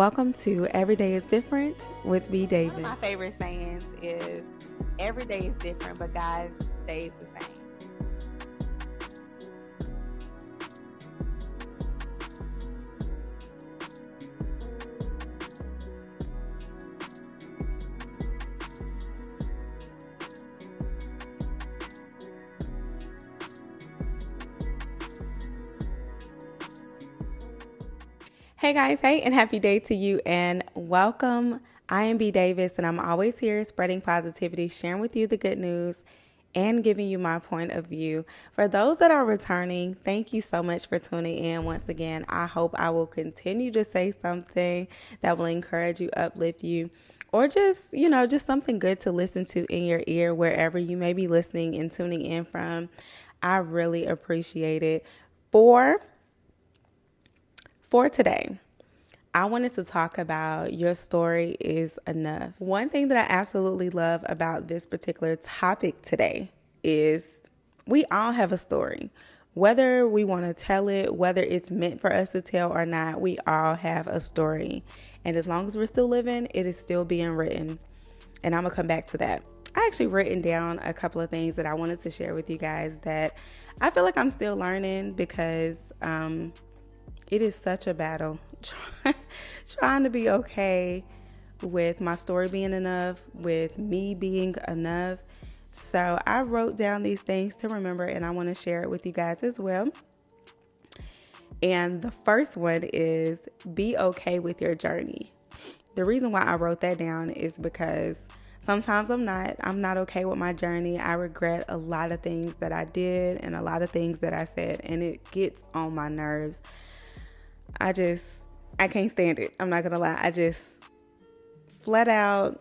Welcome to Every Day is Different with B. One Davis. of my favorite sayings is, every day is different, but God stays the same. Hey guys, hey, and happy day to you and welcome. I am B. Davis and I'm always here spreading positivity, sharing with you the good news, and giving you my point of view. For those that are returning, thank you so much for tuning in once again. I hope I will continue to say something that will encourage you, uplift you, or just something good to listen to in your ear wherever you may be listening and tuning in from. I really appreciate it. For today, I wanted to talk about your story is enough. One thing that I absolutely love about this particular topic today is we all have a story. Whether we want to tell it, whether it's meant for us to tell or not, we all have a story. And as long as we're still living, it is still being written. And I'm going to come back to that. I actually written down a couple of things that I wanted to share with you guys that I feel like I'm still learning because it is such a battle trying to be okay with my story being enough, with me being enough. So I wrote down these things to remember and I want to share it with you guys as well. And the first one is be okay with your journey. The reason why I wrote that down is because sometimes I'm not okay with my journey. I regret a lot of things that I did and a lot of things that I said, and it gets on my nerves. I can't stand it. I'm not going to lie. I just flat out,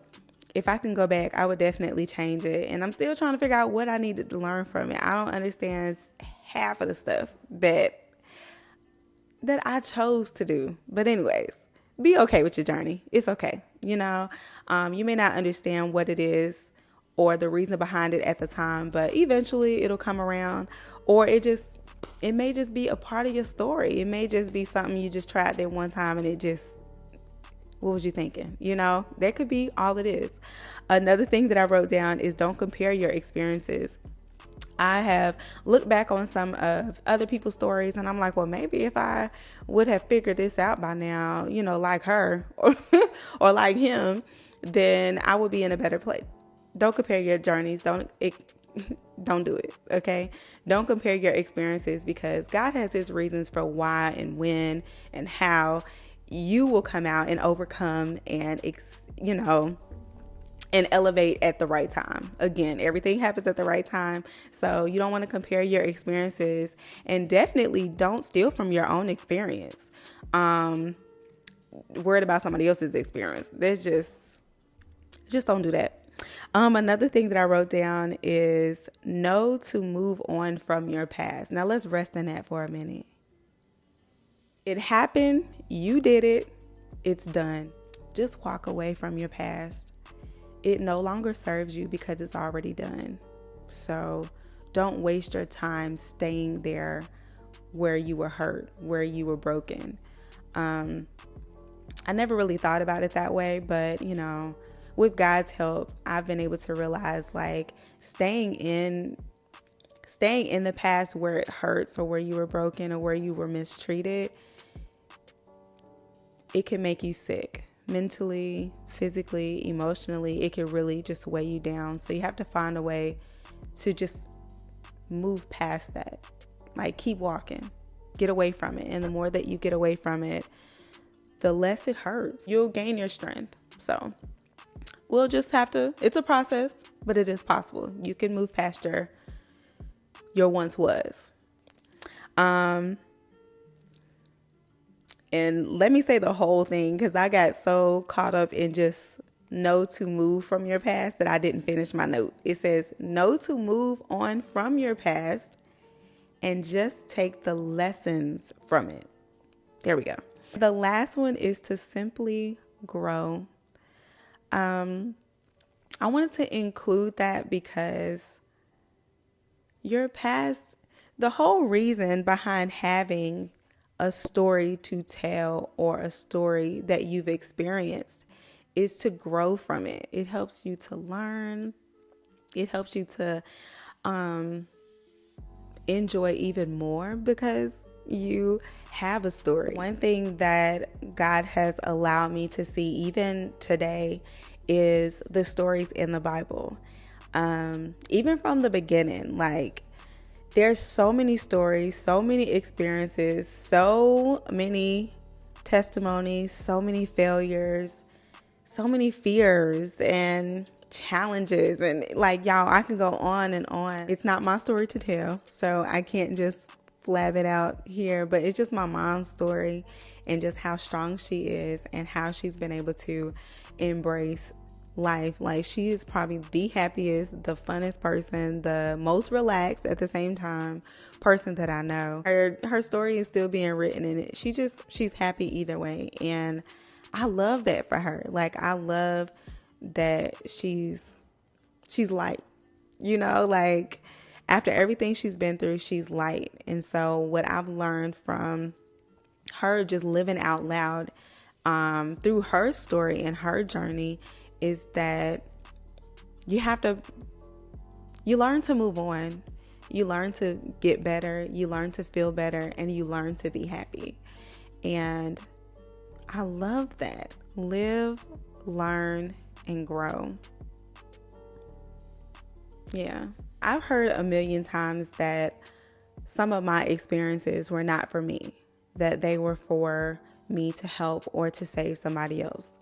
if I can go back, I would definitely change it. And I'm still trying to figure out what I needed to learn from it. I don't understand half of the stuff that I chose to do. But anyways, be okay with your journey. It's okay. You may not understand what it is or the reason behind it at the time, but eventually it'll come around, or it may just be a part of your story. It may just be something you just tried that one time and what was you thinking? That could be all it is. Another thing that I wrote down is don't compare your experiences. I have looked back on some of other people's stories and I'm like, well, maybe if I would have figured this out by now, like her or like him, then I would be in a better place. Don't compare your journeys. Don't do it, okay? Don't compare your experiences because God has his reasons for why and when and how you will come out and overcome and elevate at the right time. Again, everything happens at the right time. So you don't want to compare your experiences, and definitely don't steal from your own experience. Worried about somebody else's experience. There's just don't do that. Another thing that I wrote down is know to move on from your past. Now let's rest in that for a minute. It happened. You did it. It's done. Just walk away from your past. It no longer serves you because it's already done. So don't waste your time staying there where you were hurt, where you were broken. I never really thought about it that way, but with God's help, I've been able to realize like staying in the past where it hurts or where you were broken or where you were mistreated, it can make you sick mentally, physically, emotionally. It can really just weigh you down. So you have to find a way to just move past that. Like keep walking, get away from it. And the more that you get away from it, the less it hurts. You'll gain your strength. So we'll just have to, it's a process, but it is possible. You can move past your once was. And let me say the whole thing because I got so caught up in just know to move from your past that I didn't finish my note. It says know to move on from your past and just take the lessons from it. There we go. The last one is to simply grow. I wanted to include that because your past, the whole reason behind having a story to tell or a story that you've experienced is to grow from it. It helps you to learn. It helps you to enjoy even more because you have a story. One thing that God has allowed me to see even today is the stories in the Bible. Even from the beginning, like there's so many stories, so many experiences, so many testimonies, so many failures, so many fears and challenges. And like, y'all, I can go on and on. It's not my story to tell, so I can't just flab it out here, but it's just my mom's story and just how strong she is and how she's been able to embrace life. Like, she is probably the happiest, the funnest person, the most relaxed at the same time person that I know. Her story is still being written, and she's happy either way. And I love that for her. Like, I love that she's light, like after everything she's been through, she's light. And so what I've learned from her just living out loud through her story and her journey is that you learn to move on, you learn to get better, you learn to feel better, and you learn to be happy. And I love that. Live, learn, and grow. Yeah. I've heard a million times that some of my experiences were not for me, that they were for me to help or to save somebody else.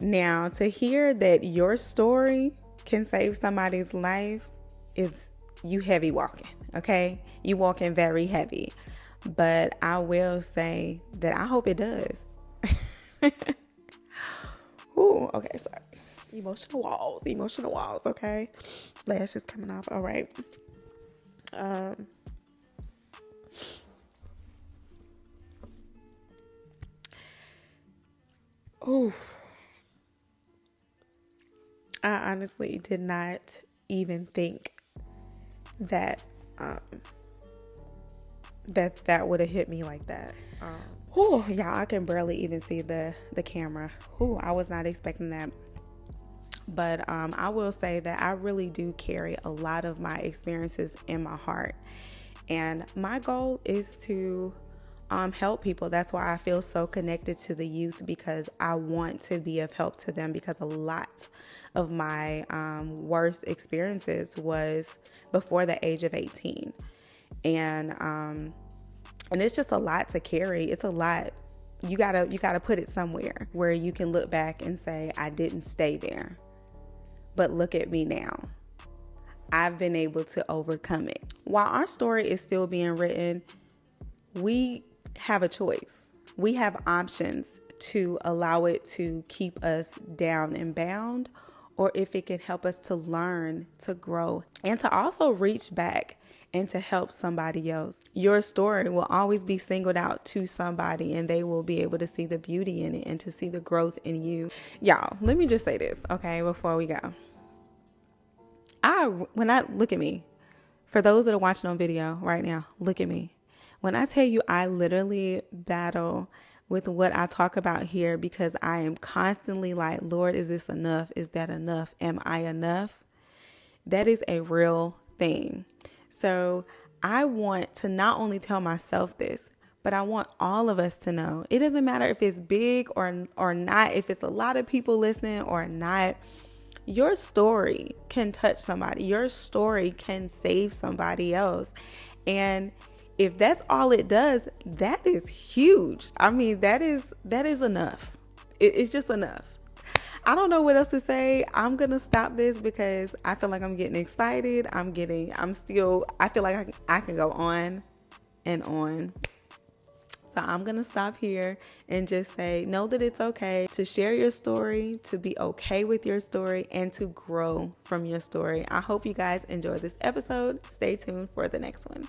Now, to hear that your story can save somebody's life is you heavy walking, okay? You walking very heavy. But I will say that I hope it does. Ooh, okay, sorry. Emotional walls, okay? Lashes coming off. All right. Oh, I honestly did not even think that that would have hit me like that. Y'all, I can barely even see the camera. I was not expecting that. But I will say that I really do carry a lot of my experiences in my heart. And my goal is to help people. That's why I feel so connected to the youth, because I want to be of help to them, because a lot of my worst experiences was before the age of 18. And it's just a lot to carry. It's a lot. You gotta put it somewhere where you can look back and say, I didn't stay there. But look at me now. I've been able to overcome it. While our story is still being written, we have a choice. We have options to allow it to keep us down and bound, or if it can help us to learn, to grow, and to also reach back and to help somebody else. Your story will always be singled out to somebody, and they will be able to see the beauty in it and to see the growth in you. Y'all, let me just say this, okay, before we go. When I look at me, for those that are watching on video right now, look at me. When I tell you I literally battle with what I talk about here, because I am constantly like, Lord, is this enough? Is that enough? Am I enough? That is a real thing. So I want to not only tell myself this, but I want all of us to know. It doesn't matter if it's big or not, if it's a lot of people listening or not. Your story can touch somebody. Your story can save somebody else. And if that's all it does, that is huge. I mean, that is enough. It's just enough. I don't know what else to say. I'm going to stop this because I feel like I'm getting excited. I feel like I can go on and on. So I'm going to stop here and just say, know that it's okay to share your story, to be okay with your story, and to grow from your story. I hope you guys enjoyed this episode. Stay tuned for the next one.